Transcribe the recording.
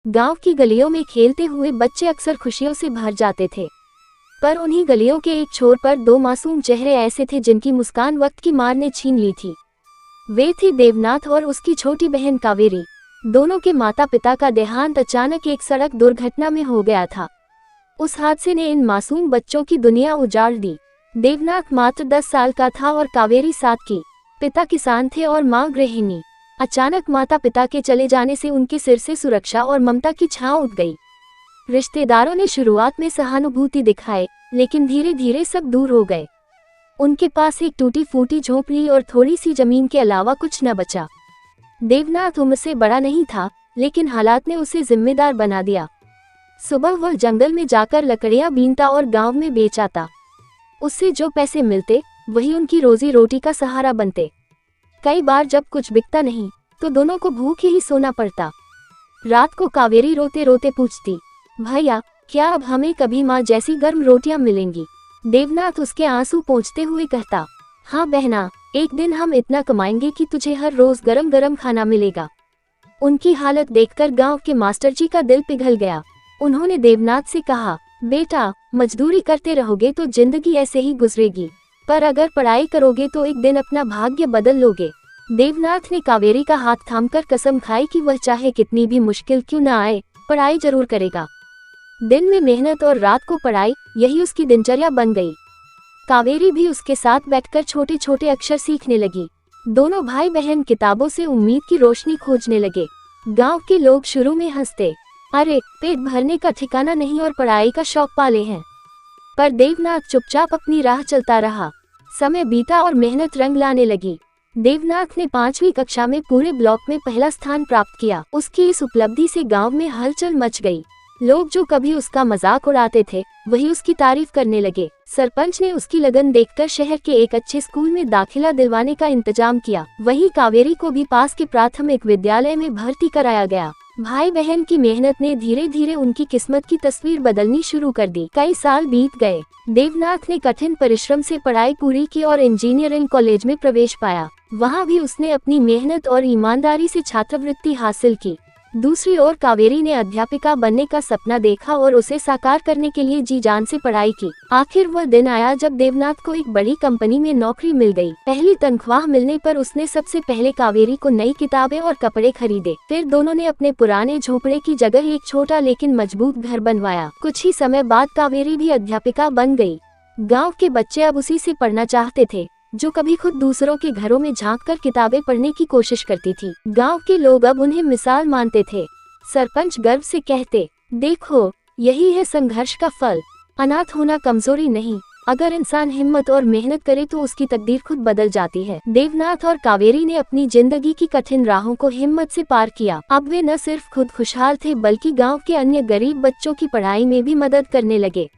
गांव की गलियों में खेलते हुए बच्चे अक्सर खुशियों से भर जाते थे, पर उन्हीं गलियों के एक छोर पर दो मासूम चेहरे ऐसे थे जिनकी मुस्कान वक्त की मार ने छीन ली थी। वे थे देवनाथ और उसकी छोटी बहन कावेरी। दोनों के माता पिता का देहांत अचानक एक सड़क दुर्घटना में हो गया था। उस हादसे ने इन मासूम बच्चों की दुनिया उजाड़ दी। देवनाथ मात्र 10 साल का था और कावेरी 7 की। पिता किसान थे और मां गृहिणी। अचानक माता पिता के चले जाने से उनके सिर से सुरक्षा और ममता की छांव उठ गई। रिश्तेदारों ने शुरुआत में सहानुभूति दिखाए, लेकिन धीरे धीरे सब दूर हो गए। उनके पास एक टूटी फूटी झोंपड़ी और थोड़ी सी जमीन के अलावा कुछ न बचा। देवनाथ उम्र से बड़ा नहीं था, लेकिन हालात ने उसे जिम्मेदार बना दिया। सुबह वह जंगल में जाकर लकड़ियां बीनता और गांव में बेच आता। उससे जो पैसे मिलते वही उनकी रोजी रोटी का सहारा बनते। कई बार जब कुछ बिकता नहीं तो दोनों को भूखे ही सोना पड़ता। रात को कावेरी रोते रोते पूछती, भैया क्या अब हमें कभी माँ जैसी गर्म रोटियां मिलेंगी? देवनाथ उसके आंसू पोंछते हुए कहता, हाँ बहना, एक दिन हम इतना कमाएंगे कि तुझे हर रोज गरम गरम खाना मिलेगा। उनकी हालत देखकर गांव के मास्टर जी का दिल पिघल गया। उन्होंने देवनाथ से कहा, बेटा मजदूरी करते रहोगे तो जिंदगी ऐसे ही गुजरेगी, पर अगर पढ़ाई करोगे तो एक दिन अपना भाग्य बदल लोगे। देवनाथ ने कावेरी का हाथ थामकर कसम खाई कि वह चाहे कितनी भी मुश्किल क्यों न आए, पढ़ाई जरूर करेगा। दिन में मेहनत और रात को पढ़ाई, यही उसकी दिनचर्या बन गई। कावेरी भी उसके साथ बैठकर छोटे छोटे अक्षर सीखने लगी। दोनों भाई बहन किताबों से उम्मीद की रोशनी खोजने लगे। गांव के लोग शुरू में हंसते, अरे पेट भरने का ठिकाना नहीं और पढ़ाई का शौक पाले हैं। पर देवनाथ चुपचाप अपनी राह चलता रहा। समय बीता और मेहनत रंग लाने लगी। देवनाथ ने 5वीं कक्षा में पूरे ब्लॉक में पहला स्थान प्राप्त किया। उसकी इस उपलब्धि से गांव में हलचल मच गई। लोग जो कभी उसका मजाक उड़ाते थे वही उसकी तारीफ करने लगे। सरपंच ने उसकी लगन देखकर शहर के एक अच्छे स्कूल में दाखिला दिलवाने का इंतजाम किया। वहीं कावेरी को भी पास के प्राथमिक विद्यालय में भर्ती कराया गया। भाई बहन की मेहनत ने धीरे धीरे उनकी किस्मत की तस्वीर बदलनी शुरू कर दी। कई साल बीत गए। देवनाथ ने कठिन परिश्रम से पढ़ाई पूरी की और इंजीनियरिंग कॉलेज में प्रवेश पाया। वहां भी उसने अपनी मेहनत और ईमानदारी से छात्रवृत्ति हासिल की। दूसरी ओर कावेरी ने अध्यापिका बनने का सपना देखा और उसे साकार करने के लिए जी जान से पढ़ाई की। आखिर वह दिन आया जब देवनाथ को एक बड़ी कंपनी में नौकरी मिल गई। पहली तनख्वाह मिलने पर उसने सबसे पहले कावेरी को नई किताबें और कपड़े खरीदे। फिर दोनों ने अपने पुराने झोंपड़े की जगह एक छोटा लेकिन मजबूत घर बनवाया। कुछ ही समय बाद कावेरी भी अध्यापिका बन गई। गाँव के बच्चे अब उसी से पढ़ना चाहते थे, जो कभी खुद दूसरों के घरों में झांककर किताबें पढ़ने की कोशिश करती थी। गांव के लोग अब उन्हें मिसाल मानते थे। सरपंच गर्व से कहते, देखो यही है संघर्ष का फल। अनाथ होना कमजोरी नहीं, अगर इंसान हिम्मत और मेहनत करे तो उसकी तकदीर खुद बदल जाती है। देवनाथ और कावेरी ने अपनी जिंदगी की कठिन राहों को हिम्मत से पार किया। अब वे न सिर्फ खुद खुशहाल थे बल्कि गाँव के अन्य गरीब बच्चों की पढ़ाई में भी मदद करने लगे।